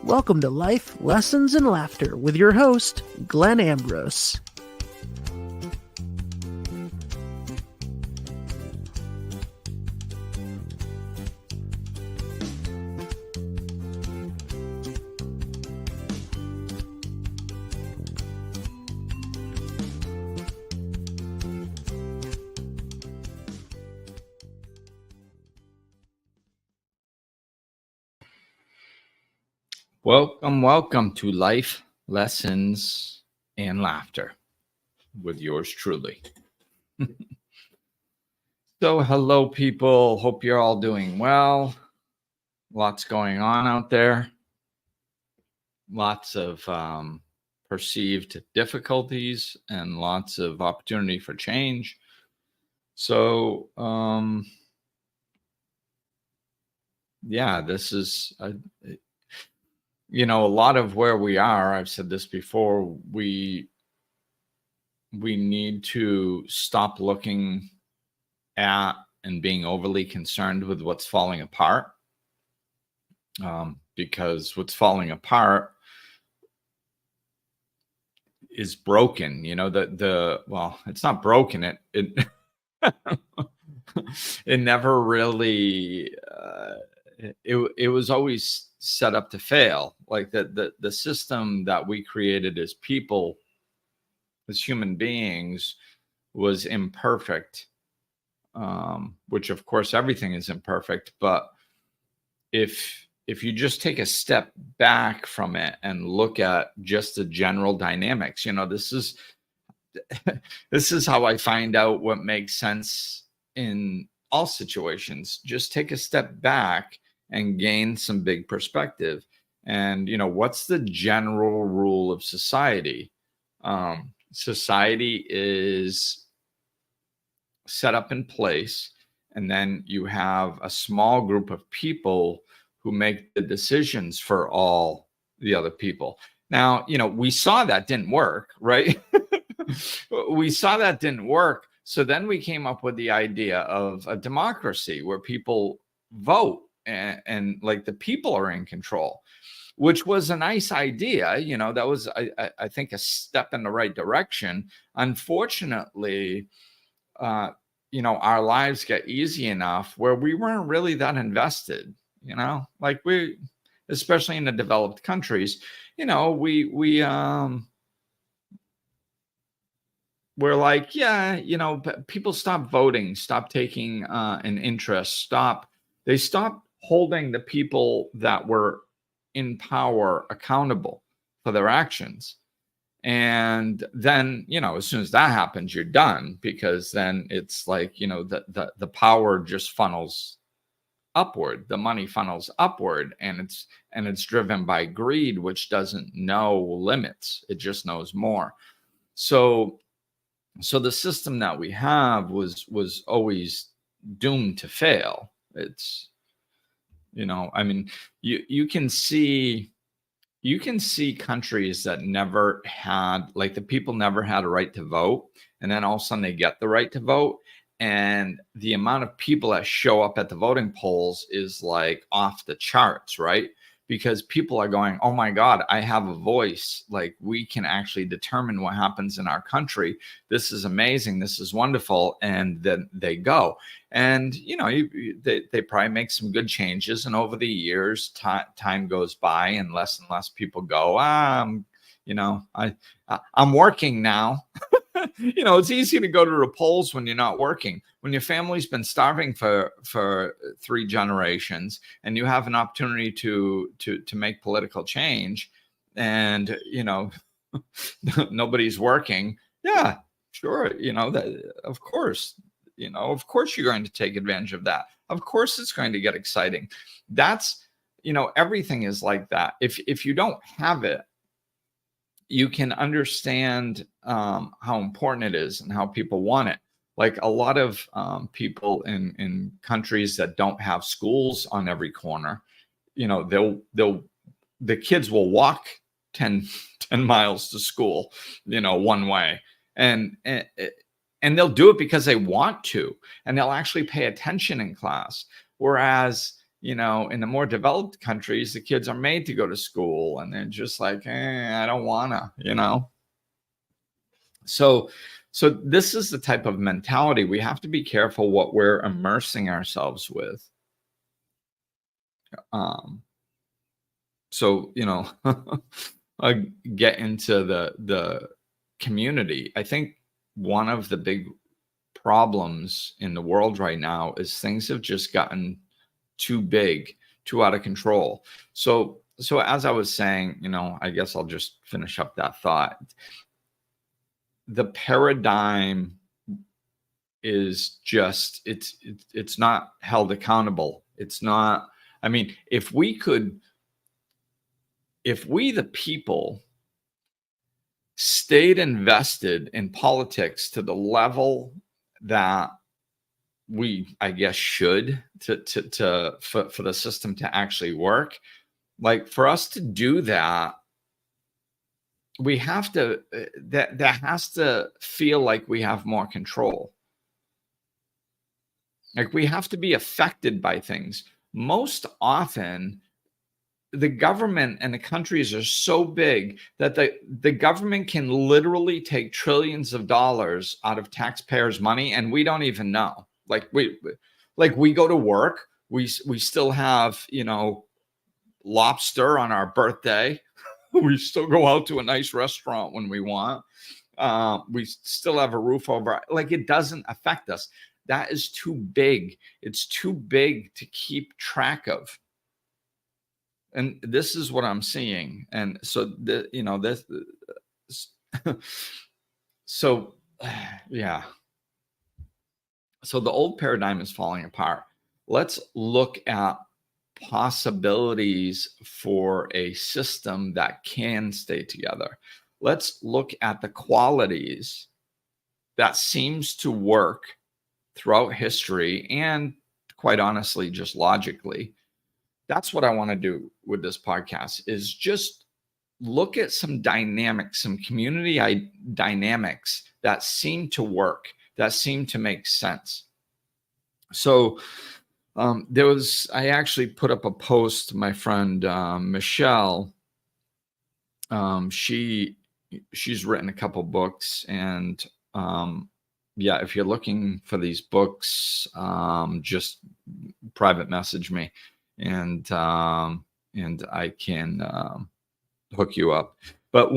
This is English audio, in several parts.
Welcome to Life, Lessons, and Laughter with your host, Glenn Ambrose. Welcome to Life, Lessons, and Laughter with yours truly. So, hello, people. Hope you're all doing well. Lots going on out there. Lots of perceived difficulties and lots of opportunity for change. So, this is a lot of where we are. I've said this before. We need to stop looking at and being overly concerned with what's falling apart, because what's falling apart is broken. It's not broken. It it never really. It was always set up to fail. Like the system that we created as people, as human beings, was imperfect. Which of course everything is imperfect, but if you just take a step back from it and look at just the general dynamics, this is how I find out what makes sense in all situations. Just take a step back and gain some big perspective. And what's the general rule of society? Society is set up in place, and then you have a small group of people who make the decisions for all the other people. Now, we saw that didn't work, right? We saw that didn't work. So then we came up with the idea of a democracy where people vote and like the people are in control, which was a nice idea. That was, I think, a step in the right direction. Unfortunately, our lives get easy enough where we weren't really that invested, like especially in the developed countries, we're like, people stop voting, stop taking an interest, they stopped holding the people that were in power accountable for their actions. And then, as soon as that happens, you're done, because then it's like, the power just funnels upward, the money funnels upward, and it's driven by greed, which doesn't know limits. It just knows more. So the system that we have was always doomed to fail. It's, you can see countries that never had, like, the people never had a right to vote, and then all of a sudden they get the right to vote, and the amount of people that show up at the voting polls is like off the charts, right? Because people are going, oh my God, I have a voice. Like, we can actually determine what happens in our country. This is amazing. This is wonderful. And then they go. And, they probably make some good changes. And over the years, time goes by and less people go, I'm working now. It's easy to go to the polls when you're not working. When your family's been starving for 3 generations, and you have an opportunity to make political change, and nobody's working. Yeah, sure. That, of course, you're going to take advantage of that. Of course, it's going to get exciting. That's, everything is like that. If you don't have it, you can understand how important it is and how people want it. Like, a lot of people in countries that don't have schools on every corner, the kids will walk 10 miles to school, one way. And they'll do it because they want to, and they'll actually pay attention in class. Whereas, in the more developed countries, the kids are made to go to school and they're just like, I don't wanna, So, this is the type of mentality we have to be careful what we're immersing ourselves with. So, I get into the community. I think one of the big problems in the world right now is things have just gotten too big, too out of control. So as I was saying, I guess I'll just finish up that thought. The paradigm is just it's not held accountable. It's not. I mean, if we the people stayed invested in politics to the level that we, I guess, should for the system to actually work, like for us to do that, we have to that has to feel like we have more control. Like we have to be affected by things. Most often, the government and the countries are so big that the government can literally take trillions of dollars out of taxpayers' money, and we don't even know. Like we go to work, we still have lobster on our birthday. We still go out to a nice restaurant when we want. We still have a roof over. Like it doesn't affect us. That is too big. It's too big to keep track of. And this is what I'm seeing. And so so yeah. So the old paradigm is falling apart. Let's look at possibilities for a system that can stay together. Let's look at the qualities that seems to work throughout history and, quite honestly, just logically. That's what I want to do with this podcast, is just look at some dynamics, some community dynamics that seem to work, that seem to make sense. So I actually put up a post, my friend Michelle, she's written a couple books, and yeah, if you're looking for these books, just private message me, and I can hook you up. But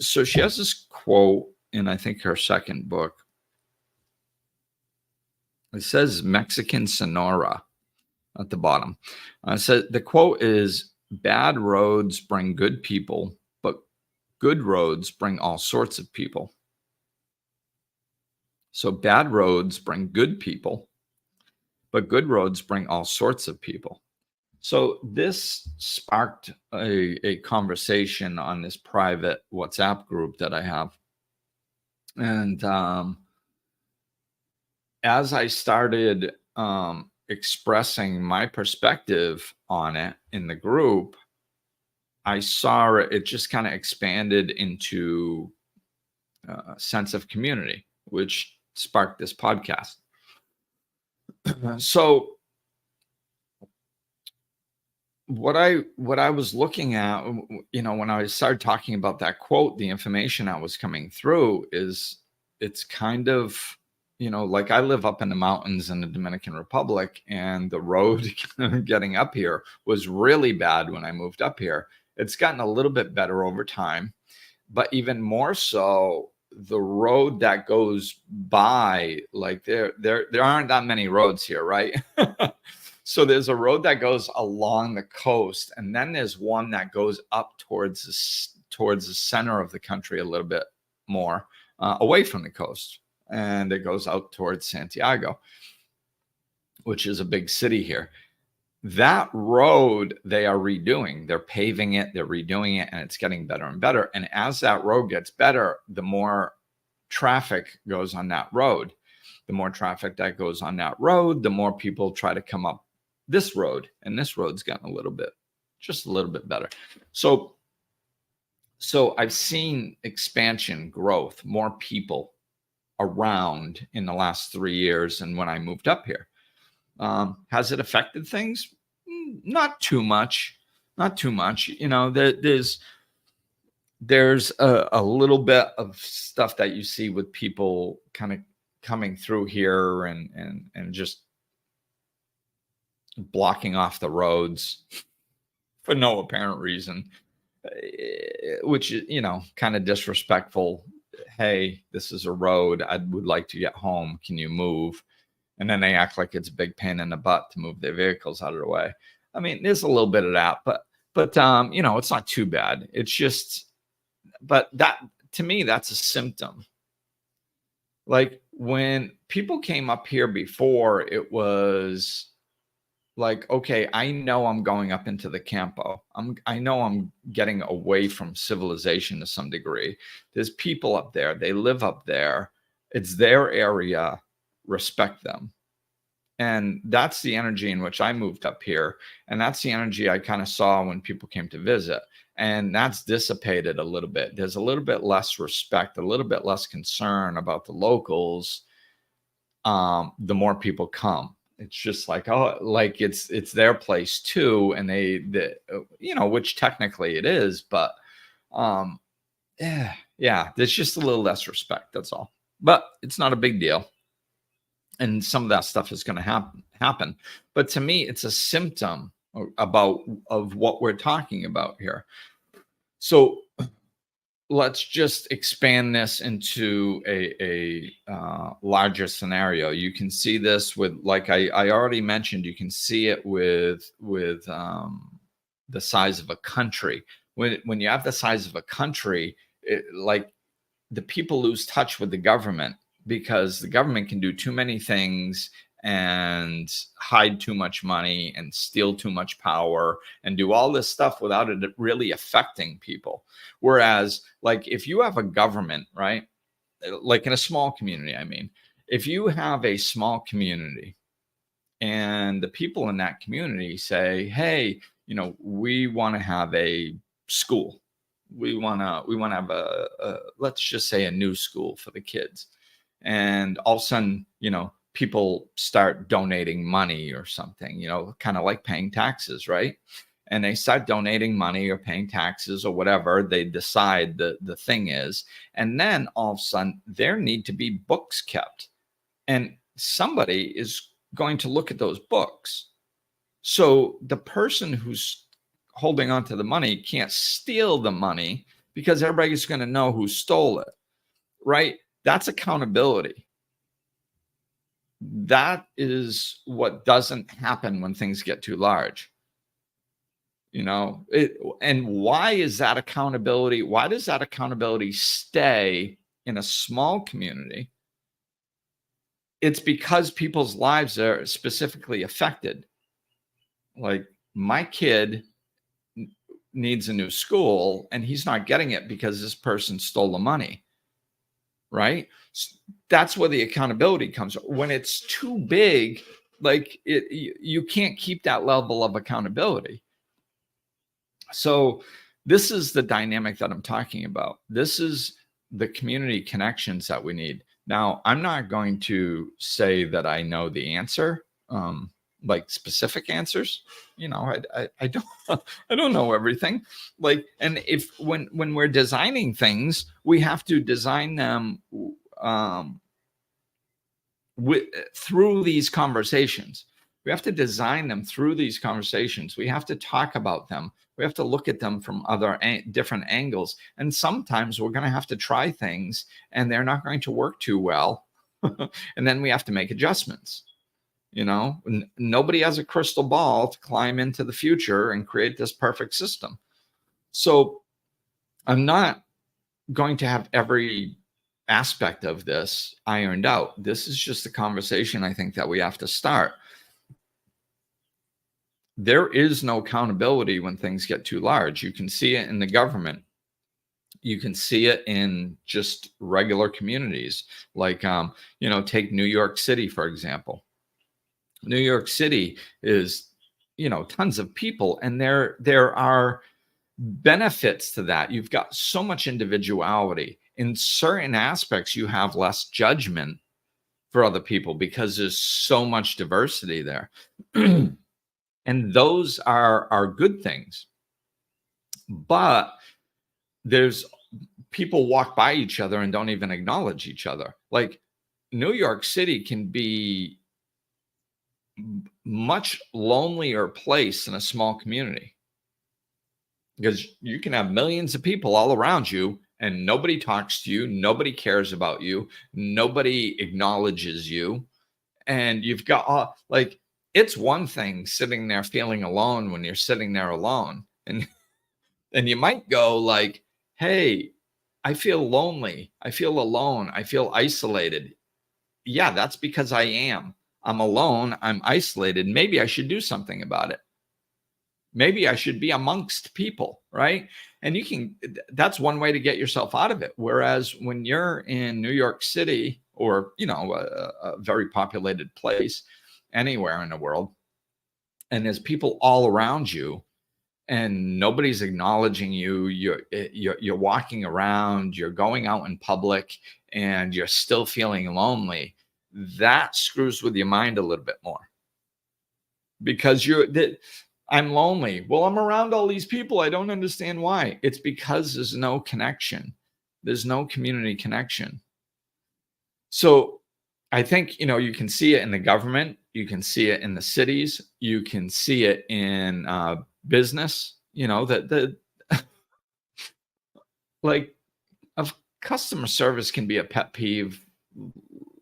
so she has this quote in, I think, her second book. It says Mexican Sonora at the bottom. So the quote is, "Bad roads bring good people, but good roads bring all sorts of people." So bad roads bring good people, but good roads bring all sorts of people. So this sparked a conversation on this private WhatsApp group that I have. And as I started expressing my perspective on it in the group, I saw it just kind of expanded into a sense of community, which sparked this podcast. So what I was looking at, when I started talking about that quote, the information that was coming through is, it's kind of, like I live up in the mountains in the Dominican Republic, and the road getting up here was really bad when I moved up here. It's gotten a little bit better over time, but even more so, the road that goes by, like there aren't that many roads here, right? So there's a road that goes along the coast, and then there's one that goes up towards the center of the country a little bit more, away from the coast, and it goes out towards Santiago, which is a big city here. That road they are redoing. They're paving it, they're redoing it, and it's getting better and better. And as that road gets better, the more traffic goes on that road. The more traffic that goes on that road, the more people try to come up this road, and this road's gotten just a little bit better. So I've seen expansion, growth, more people around in the last 3 years than when I moved up here. Has it affected things? Not too much, not too much. There's a little bit of stuff that you see with people kind of coming through here and just blocking off the roads for no apparent reason, which is, kind of disrespectful. Hey, this is a road. I would like to get home. Can you move? And then they act like it's a big pain in the butt to move their vehicles out of the way. I mean, there's a little bit of that, but it's not too bad. It's just, but that, to me, that's a symptom. Like when people came up here before, it was like, okay, I know I'm going up into the campo. I know I'm getting away from civilization to some degree. There's people up there. They live up there. It's their area. Respect them. And that's the energy in which I moved up here. And that's the energy I kind of saw when people came to visit. And that's dissipated a little bit. There's a little bit less respect, a little bit less concern about the locals. The more people come. It's just like, oh, like it's their place too. And which technically it is, but yeah, there's just a little less respect. That's all. But it's not a big deal. And some of that stuff is going to happen. But to me, it's a symptom of what we're talking about here. So let's just expand this into a larger scenario. You can see this with, like I already mentioned, you can see it with the size of a country. When you have the size of a country, like the people lose touch with the government, because the government can do too many things and hide too much money and steal too much power and do all this stuff without it really affecting people. Whereas, like, if you have a government, right, like in a small community, I mean, if you have a small community and the people in that community say, hey, we want to have a school. We want to have a let's just say a new school for the kids. And all of a sudden, people start donating money or something, kind of like paying taxes, right? And they start donating money or paying taxes or whatever they decide the thing is. And then all of a sudden, there need to be books kept. And somebody is going to look at those books. So the person who's holding on to the money can't steal the money because everybody's going to know who stole it, right? That's accountability. That is what doesn't happen when things get too large. And why is that accountability? Why does that accountability stay in a small community? It's because people's lives are specifically affected. Like, my kid needs a new school and he's not getting it because this person stole the money. Right? That's where the accountability comes. When it's too big, like you can't keep that level of accountability. So this is the dynamic that I'm talking about. This is the community connections that we need. Now, I'm not going to say that I know the answer, like specific answers. I don't I don't know everything. Like, and if when we're designing things, we have to design them through these conversations. We have to design them through these conversations. We have to talk about them. We have to look at them from other different angles. And sometimes we're going to have to try things and they're not going to work too well. And then we have to make adjustments. Nobody has a crystal ball to climb into the future and create this perfect system. So I'm not going to have every aspect of this ironed out. This is just a conversation I think that we have to start. There is no accountability when things get too large. You can see it in the government. You can see it in just regular communities. Like, take New York City, for example. New York City is, tons of people, and there are benefits to that. You've got so much individuality. In certain aspects, you have less judgment for other people because there's so much diversity there. And those are good things. But there's people walk by each other and don't even acknowledge each other. Like New York City can be much lonelier place in a small community, because you can have millions of people all around you and nobody talks to you, nobody cares about you, nobody acknowledges you, and you've got like, it's one thing sitting there feeling alone when you're sitting there alone, and you might go like, hey, I feel lonely, I feel alone, I feel isolated. Yeah, that's because I'm alone, I'm isolated, maybe I should do something about it. Maybe I should be amongst people, right? And that's one way to get yourself out of it. Whereas when you're in New York City, or, a very populated place anywhere in the world, and there's people all around you and nobody's acknowledging you, you're walking around, you're going out in public, and you're still feeling lonely, that screws with your mind a little bit more, because I'm lonely. Well, I'm around all these people. I don't understand why. It's because there's no connection. There's no community connection. So I think, you can see it in the government. You can see it in the cities. You can see it in business, that like, of customer service can be a pet peeve,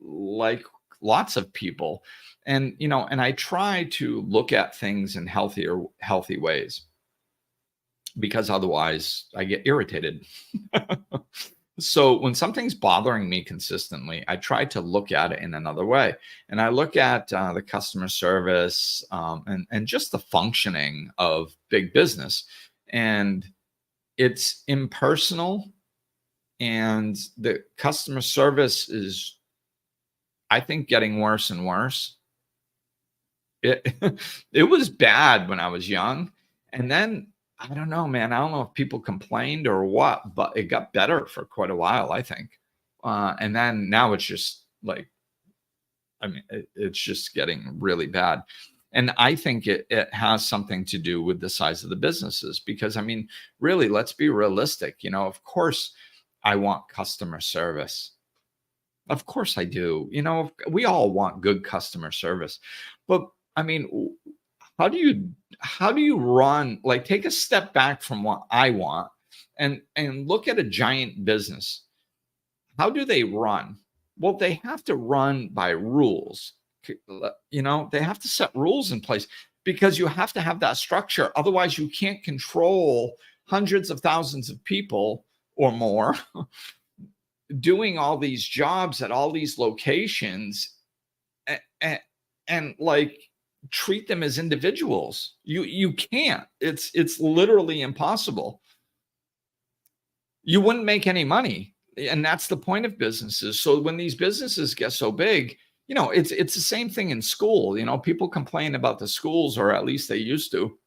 like lots of people. And I try to look at things in healthy ways, because otherwise I get irritated. So when something's bothering me consistently, I try to look at it in another way, and I look at the customer service, and just the functioning of big business, and it's impersonal, and the customer service is, I think, getting worse and worse. It it was bad when I was young, and then I don't know, man. I don't know if people complained or what, but it got better for quite a while, I think. And then now it's just like, I mean, it's just getting really bad. And I think it has something to do with the size of the businesses, because I mean, really, let's be realistic. Of course, I want customer service. Of course I do. We all want good customer service. But I mean, how do you run, like, take a step back from what I want, and look at a giant business. How do they run? Well, they have to run by rules. They have to set rules in place, because you have to have that structure. Otherwise, you can't control hundreds of thousands of people or more doing all these jobs at all these locations, and like, treat them as individuals. You can't. It's literally impossible. You wouldn't make any money, and that's the point of businesses. So when these businesses get so big, it's the same thing in school. People complain about the schools, or at least they used to.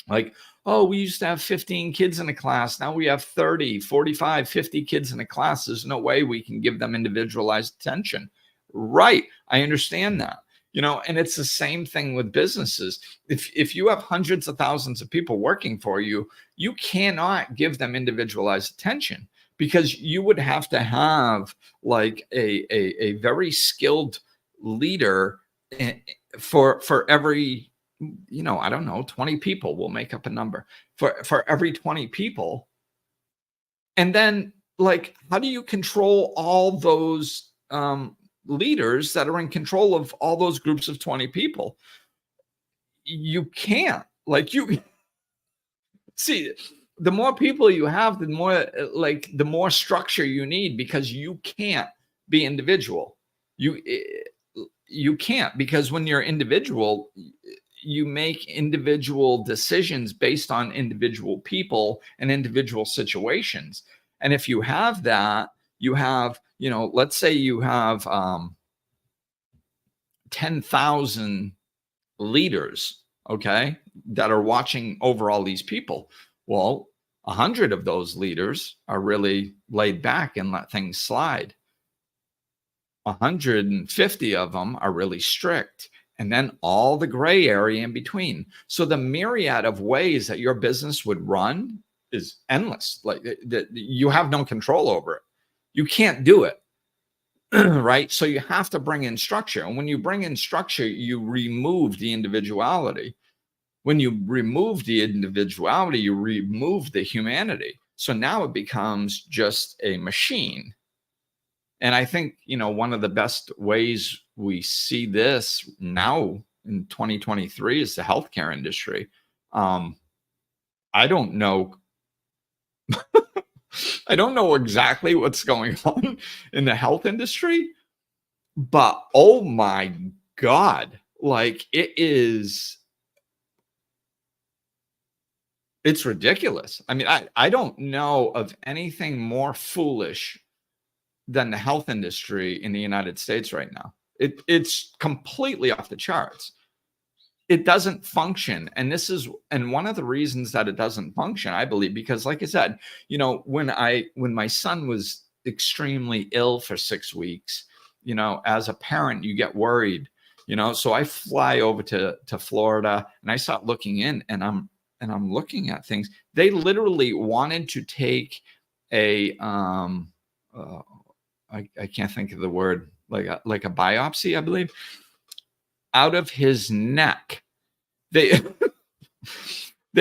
Like, oh, we used to have 15 kids in a class. Now we have 30, 45, 50 kids in a class. There's no way we can give them individualized attention. Right. I understand that. And it's the same thing with businesses. If you have hundreds of thousands of people working for you, you cannot give them individualized attention, because you would have to have like a very skilled leader for every, I don't know, 20 people. We'll make up a number for every 20 people. And then, like, how do you control all those leaders that are in control of all those groups of 20 people? You can't. Like, you see, the more people you have, the more structure you need, because you can't be individual. You can't, because when you're individual, you make individual decisions based on individual people and individual situations. And if you have that, you have, let's say you have 10,000 leaders, okay, that are watching over all these people. Well, 100 of those leaders are really laid back and let things slide. 150 of them are really strict, and then all the gray area in between. So the myriad of ways that your business would run is endless. Like you have no control over it. You can't do it. Right? So you have to bring in structure. And when you bring in structure, you remove the individuality. When you remove the individuality, you remove the humanity. So now it becomes just a machine. And I think, one of the best ways we see this now in 2023 is the healthcare industry. I don't know. I don't know exactly what's going on in the health industry, but oh my God, like it's ridiculous. I mean, I don't know of anything more foolish than the health industry in the United States right now. It's completely off the charts. It doesn't function. And one of the reasons that it doesn't function, I believe, because like I said, when my son was extremely ill for 6 weeks, as a parent, you get worried, so I fly over to Florida and I start looking in, and I'm looking at things. They literally wanted to take a, I can't think of the word, like a biopsy, I believe, out of his neck. They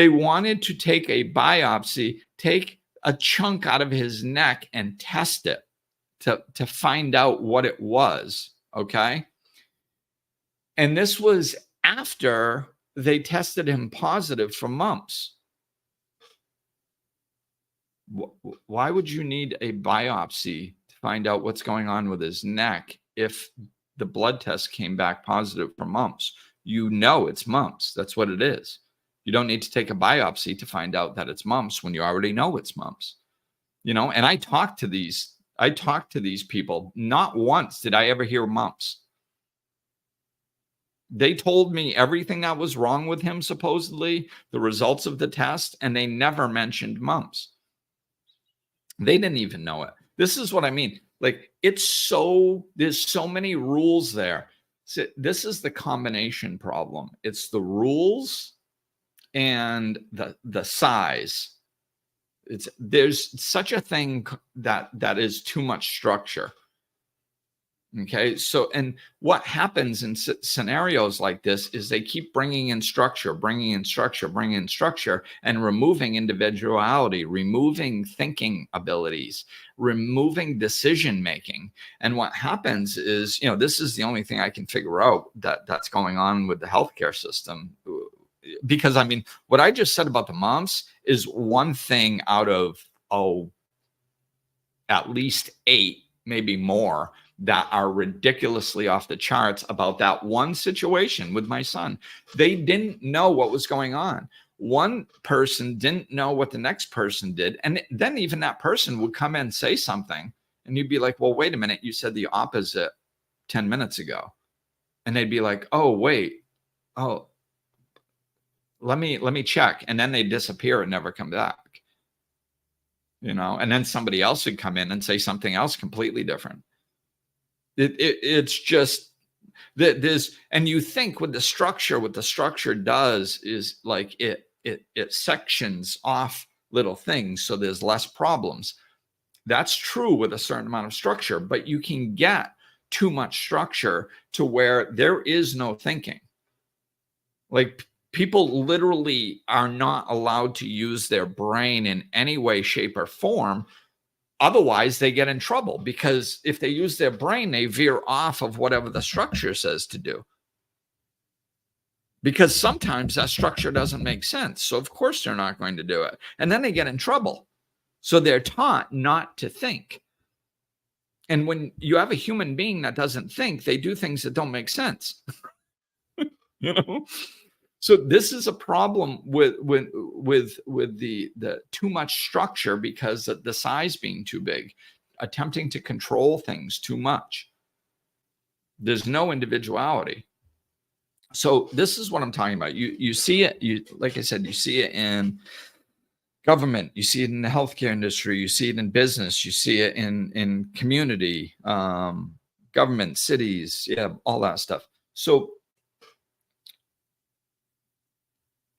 wanted to take a biopsy, take a chunk out of his neck and test it to find out what it was. Okay. And this was after they tested him positive for mumps. Why would you need a biopsy to find out what's going on with his neck if the blood test came back positive for mumps? It's mumps. That's what it is. You don't need to take a biopsy to find out that it's mumps when you already know it's mumps. And I talked to these people. Not once did I ever hear mumps. They told me everything that was wrong with him, supposedly, the results of the test, and they never mentioned mumps. They didn't even know it. This is what I mean. Like, there's so many rules there. So this is the combination problem. It's the rules and the size. There's such a thing that is too much structure. Okay. So, and what happens in scenarios like this is they keep bringing in structure, and removing individuality, removing thinking abilities, removing decision making. And what happens is, this is the only thing I can figure out that's going on with the healthcare system. Because I mean, what I just said about the moms is one thing out of, at least 8, maybe more, that are ridiculously off the charts about that one situation with my son. They didn't know what was going on. One person didn't know what the next person did. And then even that person would come in and say something, and you'd be like, well, wait a minute, you said the opposite 10 minutes ago. And they'd be like, oh, wait, let me check. And then they disappear and never come back. And then somebody else would come in and say something else completely different. It's just that there's, and you think with the structure, what the structure does is like it sections off little things, so there's less problems. That's true with a certain amount of structure, but you can get too much structure to where there is no thinking. Like, people literally are not allowed to use their brain in any way, shape, or form. Otherwise, they get in trouble, because if they use their brain, they veer off of whatever the structure says to do. Because sometimes that structure doesn't make sense. So, of course, they're not going to do it. And then they get in trouble. So they're taught not to think. And when you have a human being that doesn't think, they do things that don't make sense. So this is a problem with the too much structure, because of the size being too big, attempting to control things too much. There's no individuality. So this is what I'm talking about. You see it. Like I said, you see it in government. You see it in the healthcare industry. You see it in business. You see it in community, government, cities, all that stuff. So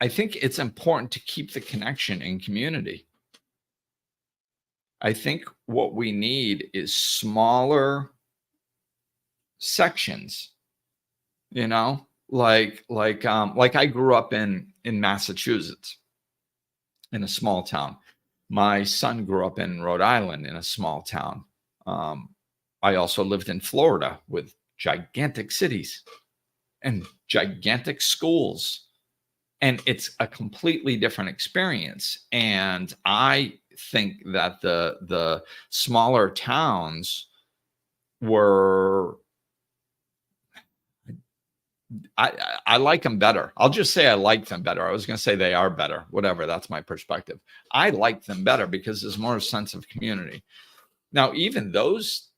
I think it's important to keep the connection in community. I think what we need is smaller sections, like I grew up in Massachusetts, in a small town. My son grew up in Rhode Island, in a small town. I also lived in Florida with gigantic cities and gigantic schools. And it's a completely different experience. And I think that the smaller towns were, I like them better. I'll just say I like them better. I was going to say they are better. Whatever. That's my perspective. I like them better because there's more sense of community. Now, even those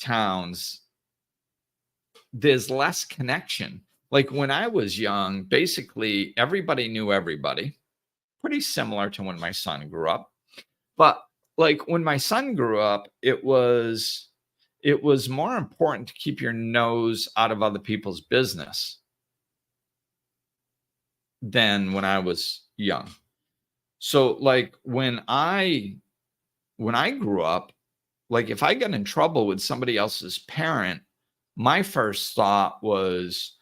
towns, there's less connection. Like when I was young, basically everybody knew everybody, pretty similar to when my son grew up. But like when my son grew up, it was more important to keep your nose out of other people's business than when I was young. So like when I grew up, like if I got in trouble with somebody else's parent, my first thought was,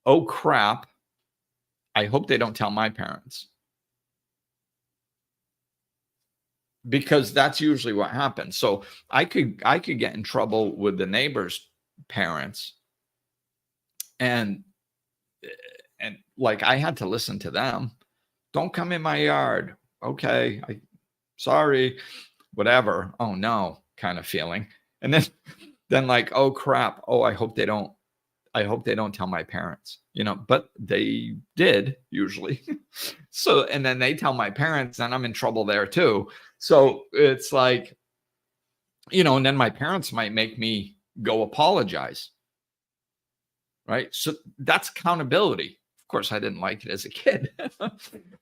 oh crap, I hope they don't tell my parents. Because that's usually what happens. So I could get in trouble with the neighbor's parents, and like I had to listen to them. Don't come in my yard. Okay, sorry, whatever. Oh no, kind of feeling. And then like, oh crap. Oh, I hope they don't tell my parents, but they did usually. So, and then they tell my parents, then I'm in trouble there too. So it's like, and then my parents might make me go apologize. Right. So that's accountability. Of course, I didn't like it as a kid,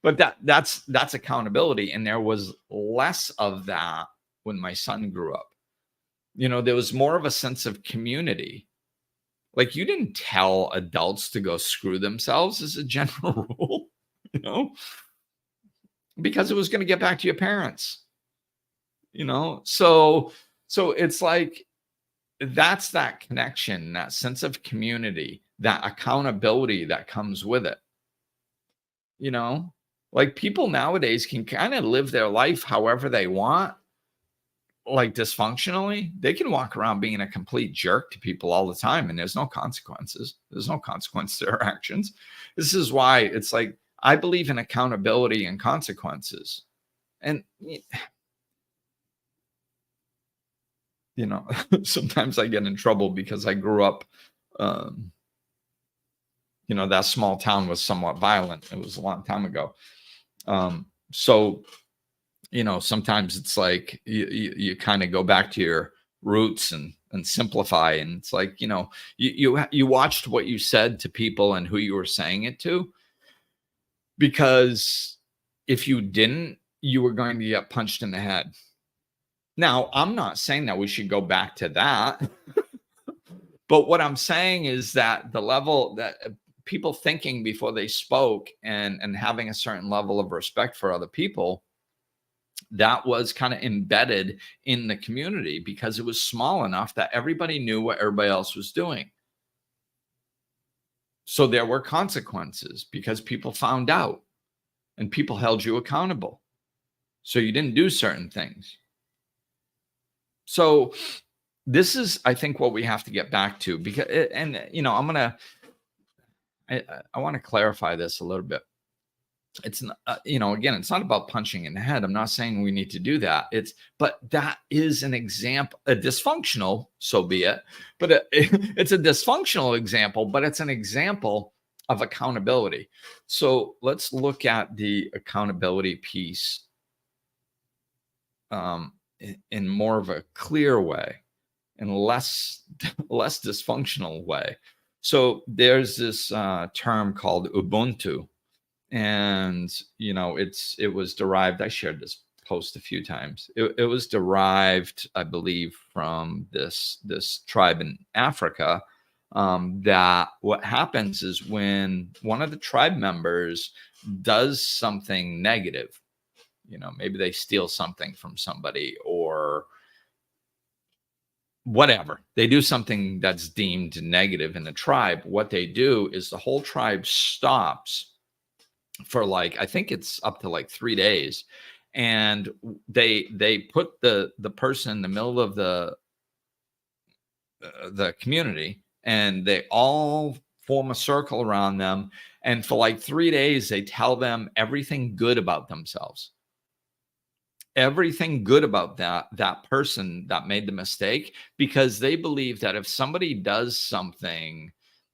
but that's accountability. And there was less of that when my son grew up. There was more of a sense of community. Like you didn't tell adults to go screw themselves as a general rule, because it was going to get back to your parents, so it's like, that's that connection, that sense of community, that accountability that comes with it. Like people nowadays can kind of live their life however they want, like dysfunctionally. They can walk around being a complete jerk to people all the time, and there's no consequences. There's no consequence to their actions. This is why it's like, I believe in accountability and consequences. And, sometimes I get in trouble because I grew up, that small town was somewhat violent. It was a long time ago. So, sometimes it's like you kind of go back to your roots and simplify. And it's like, you watched what you said to people and who you were saying it to, because if you didn't, you were going to get punched in the head. Now, I'm not saying that we should go back to that, but what I'm saying is that the level that people thinking before they spoke and having a certain level of respect for other people, that was kind of embedded in the community because it was small enough that everybody knew what everybody else was doing. So there were consequences because people found out and people held you accountable. So you didn't do certain things. So this is, I think, what we have to get back to, because, and I want to clarify this a little bit. It's not, again, it's not about punching in the head. I'm not saying we need to do that. But that is an example, a dysfunctional, so be it. But it's a dysfunctional example, but it's an example of accountability. So let's look at the accountability piece in more of a clear way and less dysfunctional way. So there's this term called Ubuntu. And, it was derived, I shared this post a few times. It was derived, I believe, from this tribe in Africa that what happens is when one of the tribe members does something negative, maybe they steal something from somebody or whatever, they do something that's deemed negative in the tribe. What they do is the whole tribe stops for I think it's up to 3 days, and they put the person in the middle of the community, and they all form a circle around them, and for 3 days they tell them everything good about themselves, everything good about that person that made the mistake, because they believe that if somebody does something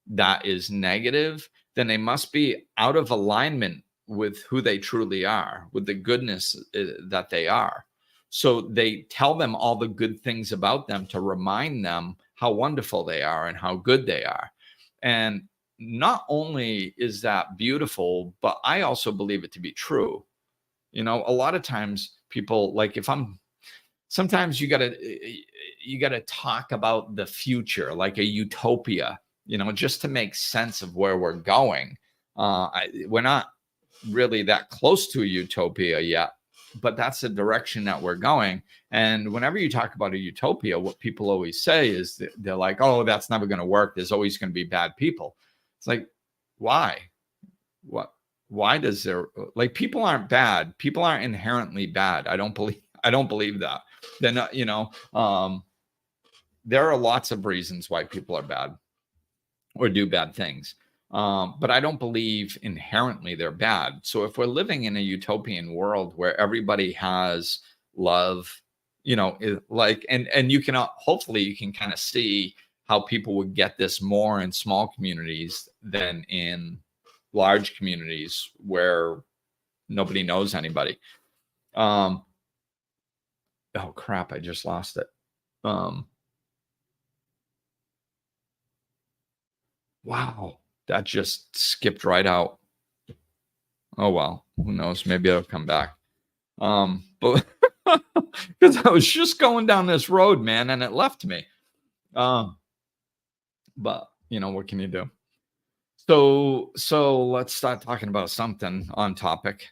that is negative, then they must be out of alignment with who they truly are, with the goodness that they are. So they tell them all the good things about them to remind them how wonderful they are and how good they are. And not only is that beautiful, but I also believe it to be true. A lot of times people, sometimes you gotta talk about the future, like a utopia, just to make sense of where we're going. We're not really that close to a utopia yet, but that's the direction that we're going. And whenever you talk about a utopia, what people always say is that they're like, oh, that's never going to work. There's always going to be bad people. It's like, why? Why does there, people aren't bad. People aren't inherently bad. I don't believe that. They're not, there are lots of reasons why people are bad or do bad things. But I don't believe inherently they're bad. So if we're living in a utopian world where everybody has love, and you can, hopefully you can kind of see how people would get this more in small communities than in large communities where nobody knows anybody. Oh crap, I just lost it. Wow, that just skipped right out. Oh well, who knows? Maybe it'll come back. But because I was just going down this road, man, and it left me. But what can you do? So let's start talking about something on topic.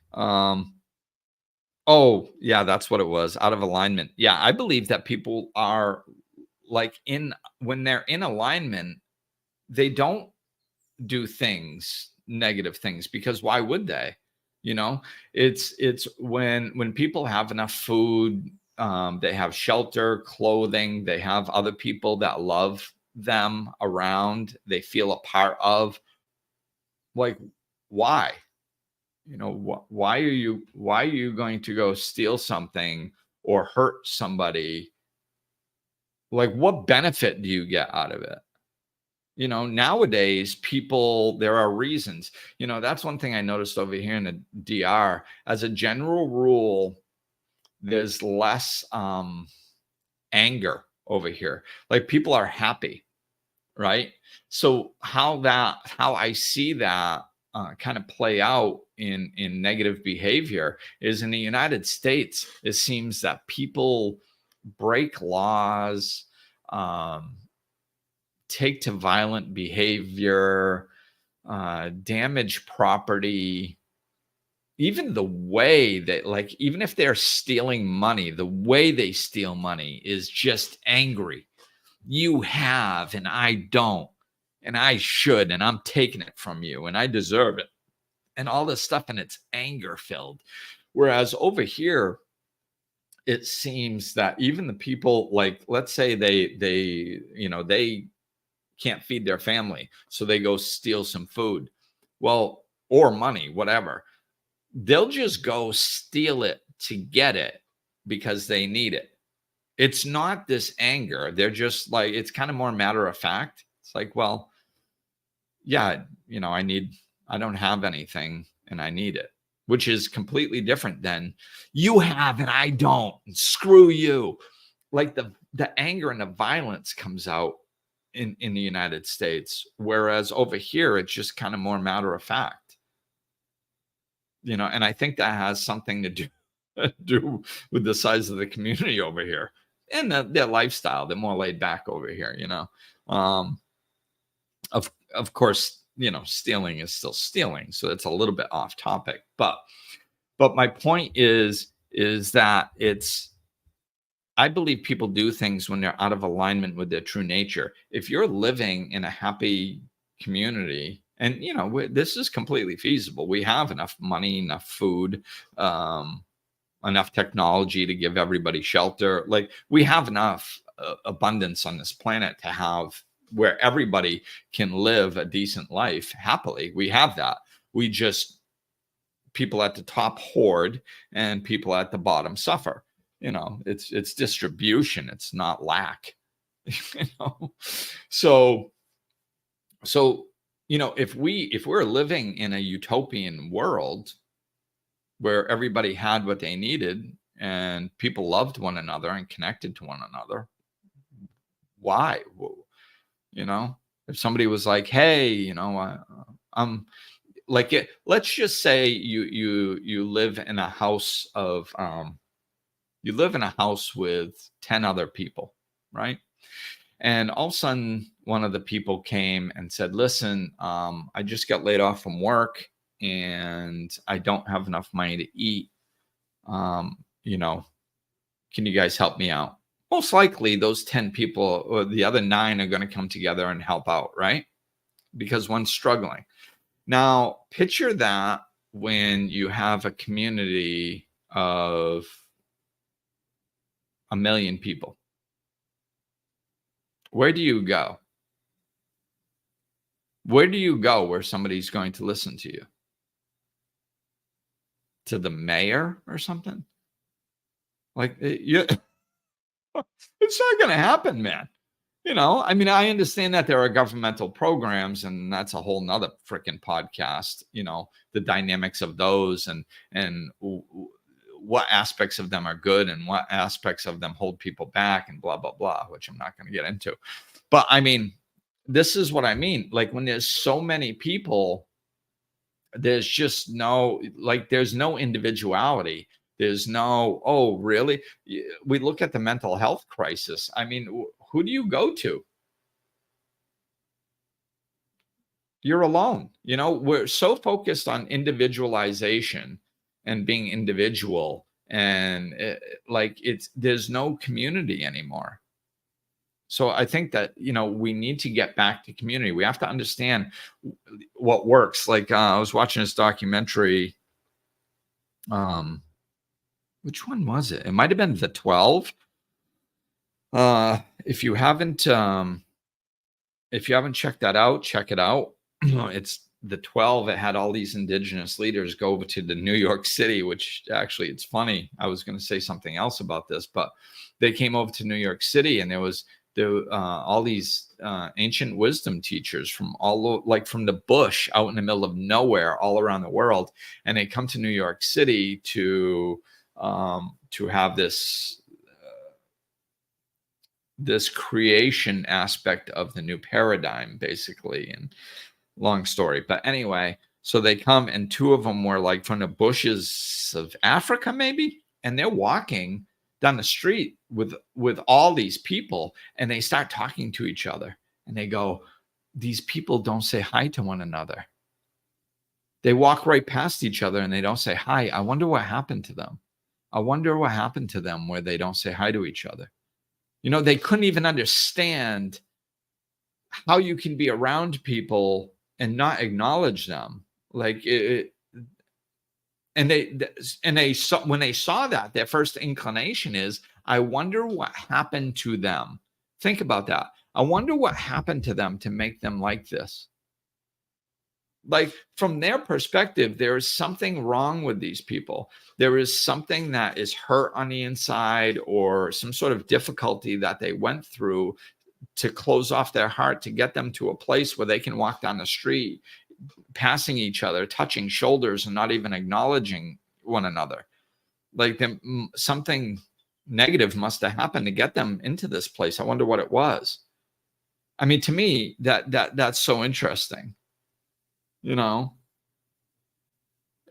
Oh yeah, that's what it was. Out of alignment. Yeah, I believe that people are when they're in alignment, they don't do negative things, because why would they? It's when people have enough food, they have shelter, clothing, they have other people that love them around, they feel a part of. Why? Why are you going to go steal something or hurt somebody? What benefit do you get out of it? Nowadays people, there are reasons. That's one thing I noticed over here in the DR. As a general rule, there's less anger over here. People are happy, right? So how I see that kind of play out in negative behavior is in the United States. It seems that people break laws, take to violent behavior, damage property. Even the way that, even if they're stealing money, the way they steal money is just angry. You have, and I don't, and I should, and I'm taking it from you, and I deserve it, and all this stuff, and it's anger filled. Whereas over here, it seems that even the people, let's say they can't feed their family, so they go steal some food, well, or money, whatever. They'll just go steal it to get it because they need it. It's not this anger. They're just it's kind of more matter of fact. It's well, yeah, I don't have anything and I need it, which is completely different than you have and I don't, and screw you. The anger and the violence comes out in the United States, whereas over here it's just kind of more matter of fact, and I think that has something to do with the size of the community over here and their lifestyle. They're more laid back over here, Of course, stealing is still stealing, so it's a little bit off topic. But my point is that I believe people do things when they're out of alignment with their true nature. If you're living in a happy community, and this is completely feasible. We have enough money, enough food, enough technology to give everybody shelter. Like, we have enough abundance on this planet to have where everybody can live a decent life happily. We have that. We just, people at the top hoard and people at the bottom suffer. It's distribution. It's not lack. So if we're living in a utopian world where everybody had what they needed and people loved one another and connected to one another, why? If somebody was like, hey, I'm like it, let's just say you live in a house of you live in a house with 10 other people, right? And all of a sudden, one of the people came and said, listen, I just got laid off from work and I don't have enough money to eat. Can you guys help me out? Most likely those 10 people or the other 9 are going to come together and help out, right? Because one's struggling. Now, picture that when you have a community of 1 million people. Where do you go? Where do you go where somebody's going to listen to you? To the mayor or something? Like, it's not going to happen, man. I understand that there are governmental programs, and that's a whole nother freaking podcast, the dynamics of those and what aspects of them are good and what aspects of them hold people back and blah, blah, blah, which I'm not going to get into. But this is what I mean. Like, when there's so many people, there's just there's no individuality. There's no, oh, really? We look at the mental health crisis. Who do you go to? You're alone. We're so focused on individualization and being individual, and there's no community anymore. So I think that, we need to get back to community. We have to understand what works. Like, I was watching this documentary. Which one was it? It might have been The 12. If you haven't checked that out, check it out. It's The 12. It had all these indigenous leaders go over to the New York City, which actually, it's funny. I was going to say something else about this, but they came over to New York City, and there was all these ancient wisdom teachers from from the bush out in the middle of nowhere all around the world. And they come to New York City to have this creation aspect of the new paradigm, basically. And long story, but anyway, so they come, and 2 of them were like from the bushes of Africa, maybe, and they're walking down the street with all these people, and they start talking to each other, and they go, these people don't say hi to one another. They walk right past each other and they don't say hi. I wonder what happened to them. I wonder what happened to them where they don't say hi to each other. They couldn't even understand how you can be around people and not acknowledge them. And they saw, when they saw that, their first inclination is, I wonder what happened to them. Think about that. I wonder what happened to them to make them like this. Like, from their perspective, there is something wrong with these people. There is something that is hurt on the inside, or some sort of difficulty that they went through to close off their heart, to get them to a place where they can walk down the street, passing each other, touching shoulders, and not even acknowledging one another. Like, something negative must have happened to get them into this place. I wonder what it was. To me, that's so interesting.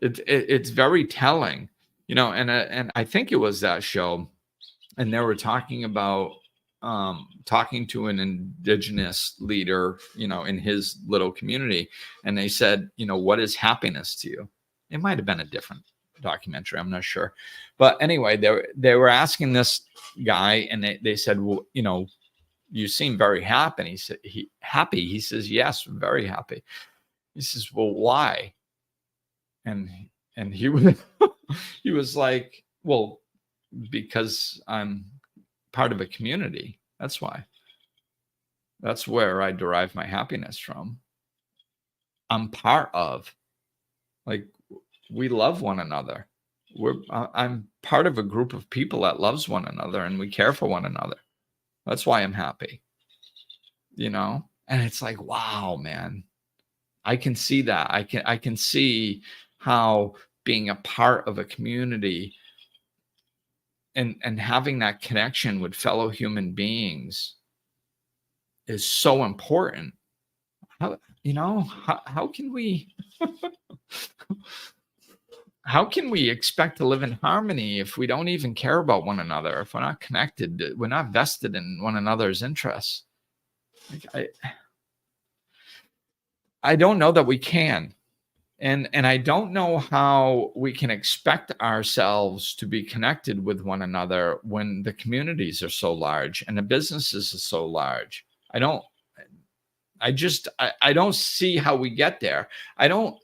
It's very telling, and I think it was that show, and they were talking about talking to an indigenous leader, in his little community, and they said, what is happiness to you? It might have been a different documentary, I'm not sure, but anyway, they were asking this guy, and they said, well, you seem very happy. And he said, happy. He says, yes, very happy. He says, well, why? And he was he was like, well, because I'm part of a community. That's why. That's where I derive my happiness from. I'm part of, like, we love one another. I'm part of a group of people that loves one another, and we care for one another. That's why I'm happy. And it's like, wow, man, I can see that. I can see how being a part of a community and having that connection with fellow human beings is so important. How can we how can we expect to live in harmony if we don't even care about one another, if we're not connected, we're not vested in one another's interests? I don't know that we can. And I don't know how we can expect ourselves to be connected with one another when the communities are so large and the businesses are so large. I don't see how we get there. I don't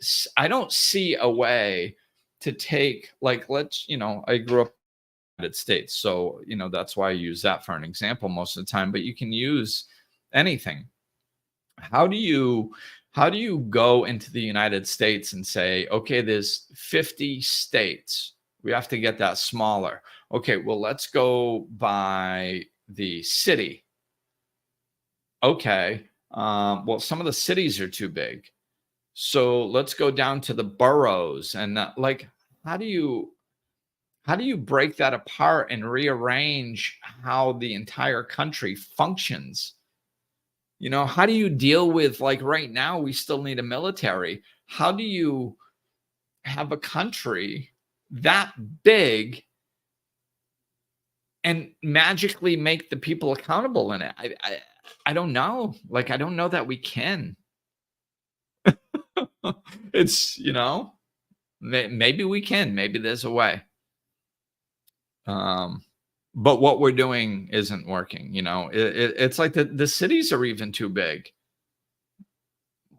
see a way to take, like, I grew up in the United States, so that's why I use that for an example most of the time, but you can use anything. How do you go into the United States and say, okay, there's 50 states, we have to get that smaller? Okay, well, let's go by the city. Okay, well, some of the cities are too big, so let's go down to the boroughs. And how do you break that apart and rearrange how the entire country functions? How do you deal with, like, right now we still need a military? How do you have a country that big and magically make the people accountable in it? I don't know. Like, I don't know that we can. It's, maybe we can. Maybe there's a way. But what we're doing isn't working. It's like the cities are even too big.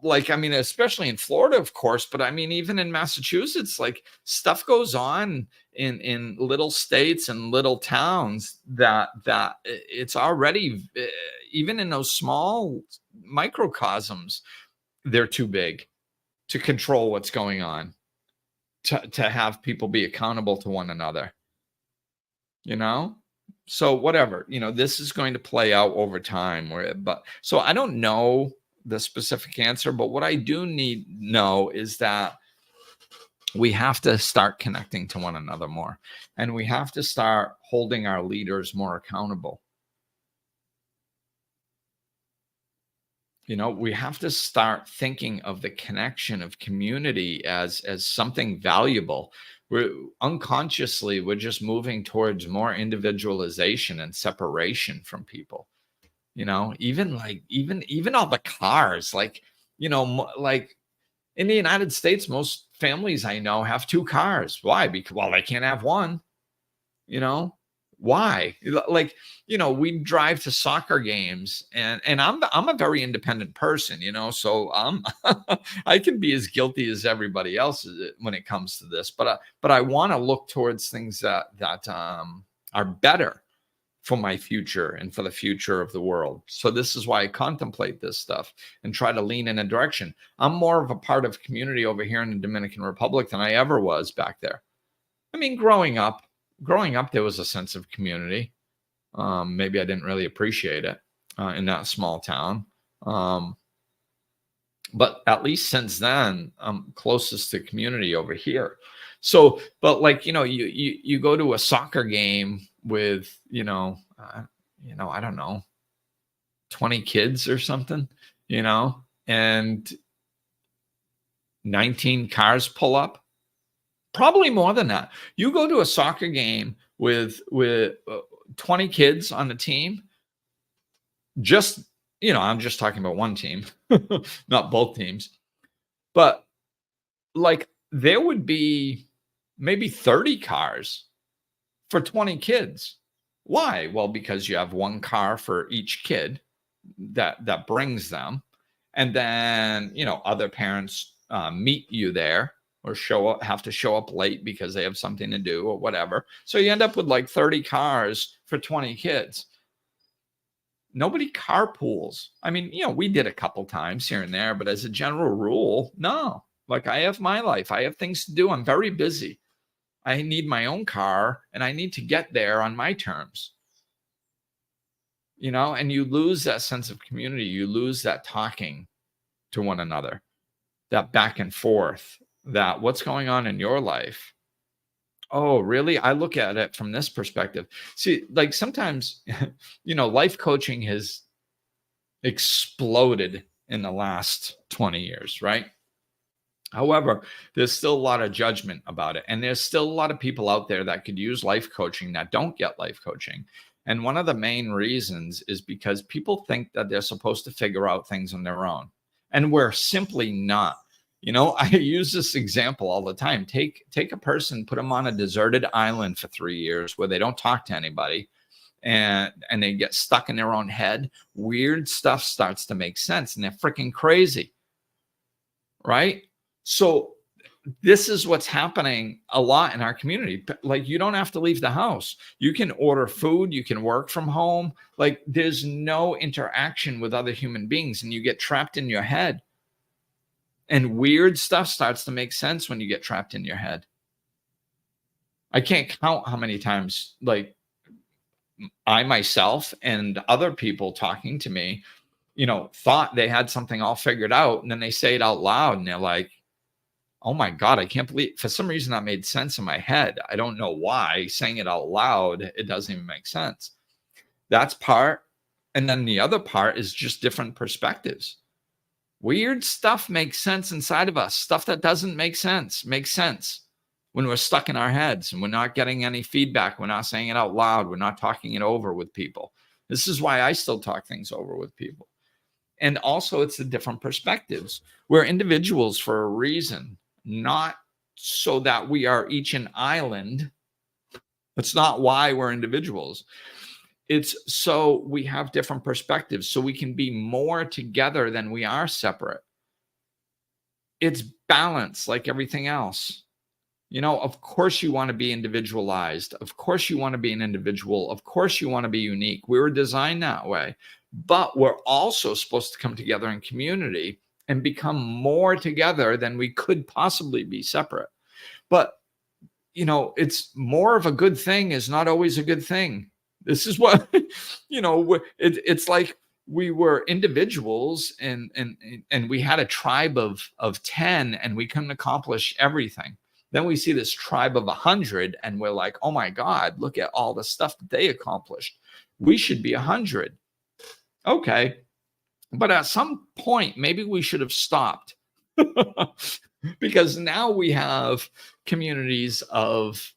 Like, I mean, especially in Florida, of course, but I mean, even in Massachusetts, like, stuff goes on in little states and little towns that it's already, even in those small microcosms, they're too big to control what's going on, to have people be accountable to one another. So whatever, this is going to play out over time. So I don't know the specific answer, but what I do know is that we have to start connecting to one another more, and we have to start holding our leaders more accountable. We have to start thinking of the connection of community as something valuable. We're just moving towards more individualization and separation from people. Even all the cars, like in the United States, most families I know have 2 cars. Why? Because, well, they can't have one. Why? Like, we drive to soccer games, and I'm a very independent person, so I can be as guilty as everybody else when it comes to this, but I want to look towards things that are better for my future and for the future of the world. So this is why I contemplate this stuff and try to lean in a direction. I'm more of a part of community over here in the Dominican Republic than I ever was back there. I mean, growing up, there was a sense of community. Maybe I didn't really appreciate it in that small town. But at least since then, I'm closest to community over here. So, but like, you go to a soccer game with, I don't know, 20 kids or something, and 19 cars pull up. Probably more than that. You go to a soccer game with 20 kids on the team, Just, I'm just talking about one team, not both teams. But like there would be maybe 30 cars for 20 kids. Why? Well, because you have one car for each kid that brings them, and then other parents meet you there or have to show up late because they have something to do or whatever. So you end up with like 30 cars for 20 kids. Nobody carpools. I mean, we did a couple times here and there, but as a general rule, no. Like I have my life. I have things to do. I'm very busy. I need my own car and I need to get there on my terms. And you lose that sense of community. You lose that talking to one another, that back and forth, that what's going on in your life. Oh, really? I look at it from this perspective. See, like sometimes, life coaching has exploded in the last 20 years, right? However, there's still a lot of judgment about it. And there's still a lot of people out there that could use life coaching that don't get life coaching. And one of the main reasons is because people think that they're supposed to figure out things on their own. And we're simply not. I use this example all the time. Take a person, put them on a deserted island for 3 years where they don't talk to anybody, and they get stuck in their own head. Weird stuff starts to make sense, and they're freaking crazy, right? So this is what's happening a lot in our community. Like you don't have to leave the house. You can order food. You can work from home. Like there's no interaction with other human beings, and you get trapped in your head. And weird stuff starts to make sense when you get trapped in your head. I can't count how many times, like I myself and other people talking to me, thought they had something all figured out. And then they say it out loud and they're like, oh my God, I can't believe, for some reason that made sense in my head. I don't know why. Saying it out loud, it doesn't even make sense. That's part. And then the other part is just different perspectives. Weird stuff makes sense inside of us. Stuff that doesn't make sense makes sense when we're stuck in our heads and we're not getting any feedback. We're not saying it out loud. We're not talking it over with people. This is why I still talk things over with people. And also it's the different perspectives. We're individuals for a reason, not so that we are each an island. That's not why we're individuals. It's so we have different perspectives, so we can be more together than we are separate. It's balance like everything else. Of course you want to be individualized. Of course you want to be an individual. Of course you want to be unique. We were designed that way. But we're also supposed to come together in community and become more together than we could possibly be separate. But, it's more of a good thing is not always a good thing. This is what, it's like we were individuals and we had a tribe of 10 and we couldn't accomplish everything. Then we see this tribe of 100 and we're like, oh my God, look at all the stuff that they accomplished. We should be 100. Okay. But at some point, maybe we should have stopped because now we have communities of,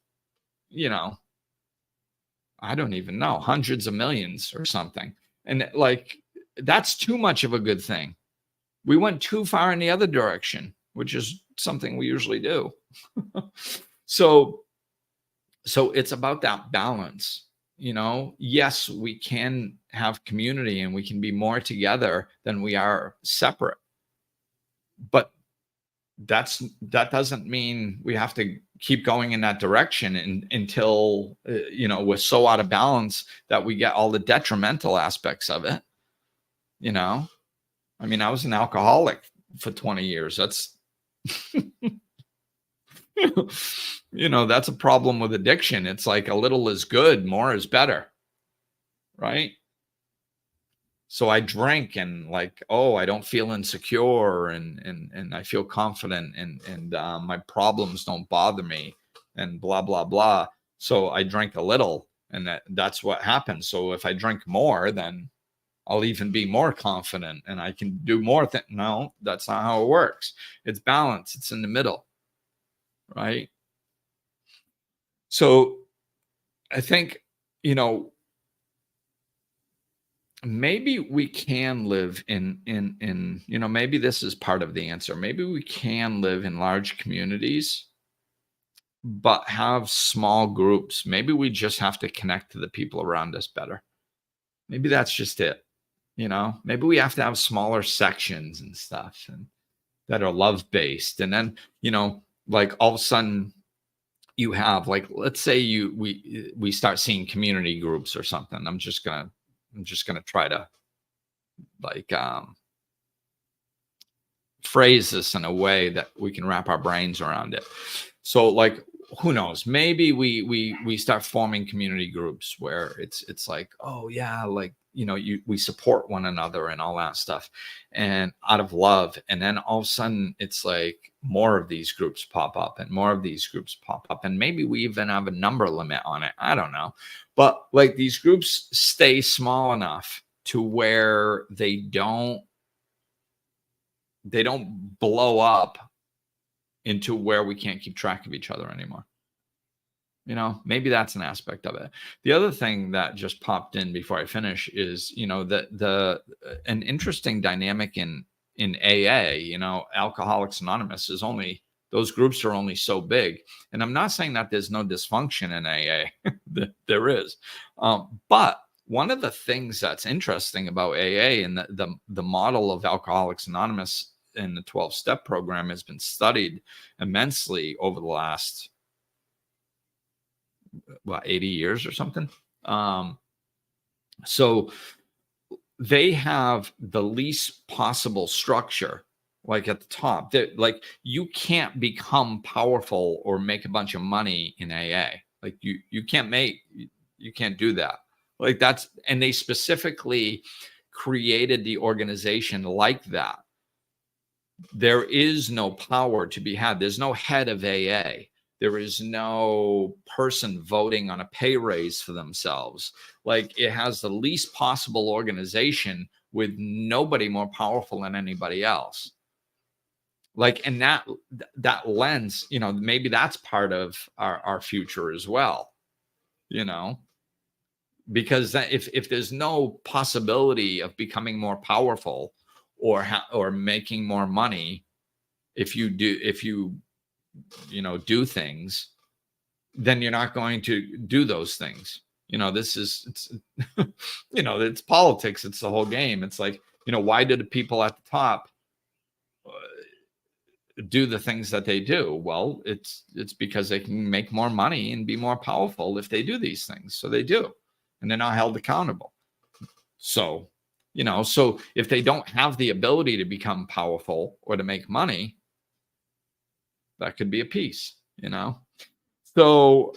I don't even know, hundreds of millions or something. And like, that's too much of a good thing. We went too far in the other direction, which is something we usually do. So it's about that balance. Yes, we can have community and we can be more together than we are separate. But that doesn't mean we have to keep going in that direction until we're so out of balance that we get all the detrimental aspects of it. I mean, I was an alcoholic for 20 years. That's that's a problem with addiction. It's like a little is good, more is better, right? So I drink and like, oh, I don't feel insecure and I feel confident and my problems don't bother me and blah, blah, blah. So I drink a little and that's what happens. So if I drink more, then I'll even be more confident and I can do more things. No, that's not how it works. It's balance. It's in the middle, right? So I think, maybe we can live in, maybe this is part of the answer. Maybe we can live in large communities, but have small groups. Maybe we just have to connect to the people around us better. Maybe that's just it. Maybe we have to have smaller sections and stuff and that are love based. And then, like all of a sudden you have, like, let's say we start seeing community groups or something. I'm just gonna try to, like, phrase this in a way that we can wrap our brains around it. So, like, who knows, maybe we start forming community groups where it's like, oh yeah, like, we support one another and all that stuff, and out of love. And then all of a sudden it's like more of these groups pop up and more of these groups pop up, and maybe we even have a number limit on it. I don't know. But like, these groups stay small enough to where they don't blow up into where we can't keep track of each other anymore. Maybe that's an aspect of it. The other thing that just popped in before I finish is, an interesting dynamic in AA, Alcoholics Anonymous, is only, those groups are only so big. And I'm not saying that there's no dysfunction in AA. There is. But one of the things that's interesting about AA and the model of Alcoholics Anonymous in the 12-step program has been studied immensely over the last 80 years or something. So they have the least possible structure, like at the top. Like, you can't become powerful or make a bunch of money in AA. Like, you can't do that. Like, and they specifically created the organization like that. There is no power to be had. There's no head of AA. There is no person voting on a pay raise for themselves. Like, it has the least possible organization with nobody more powerful than anybody else. Like, and that lens, maybe that's part of our future as well, because if there's no possibility of becoming more powerful or making more money, if you do things, then you're not going to do those things. It's it's politics. It's the whole game. It's like, why do the people at the top do the things that they do? Well, it's because they can make more money and be more powerful if they do these things. So they do, and they're not held accountable. So, so if they don't have the ability to become powerful or to make money, that could be a piece, So,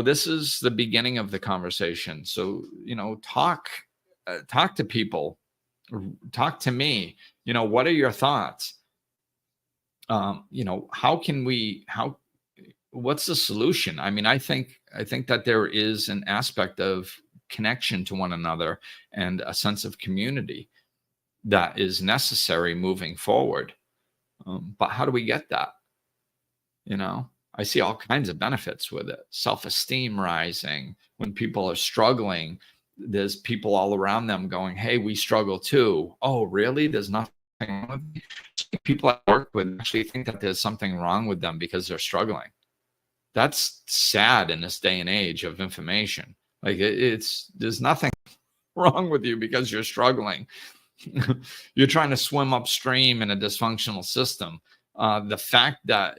this is the beginning of the conversation. So, talk to people, talk to me, what are your thoughts? What's the solution? I mean, I think that there is an aspect of connection to one another and a sense of community that is necessary moving forward. But how do we get that? I see all kinds of benefits with it. Self-esteem rising. When people are struggling, there's people all around them going, hey, we struggle too. Oh, really? There's nothing wrong with me? People I work with actually think that there's something wrong with them because they're struggling. That's sad in this day and age of information. Like, there's nothing wrong with you because you're struggling. You're trying to swim upstream in a dysfunctional system. The fact that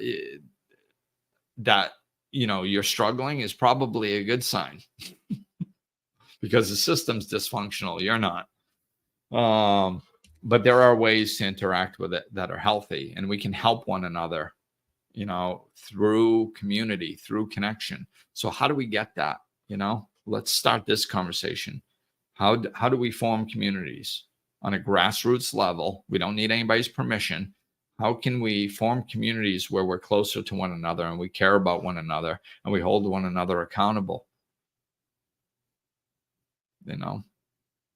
you're struggling is probably a good sign because the system's dysfunctional. You're not. But there are ways to interact with it that are healthy, and we can help one another, through community, through connection. So how do we get that? Let's start this conversation. How do we form communities on a grassroots level? We don't need anybody's permission. How can we form communities where we're closer to one another and we care about one another and we hold one another accountable?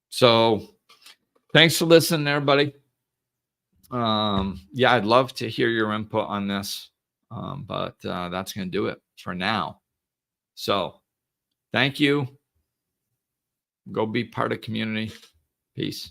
So thanks for listening, everybody. Yeah, I'd love to hear your input on this, but that's going to do it for now. So thank you. Go be part of community. Peace.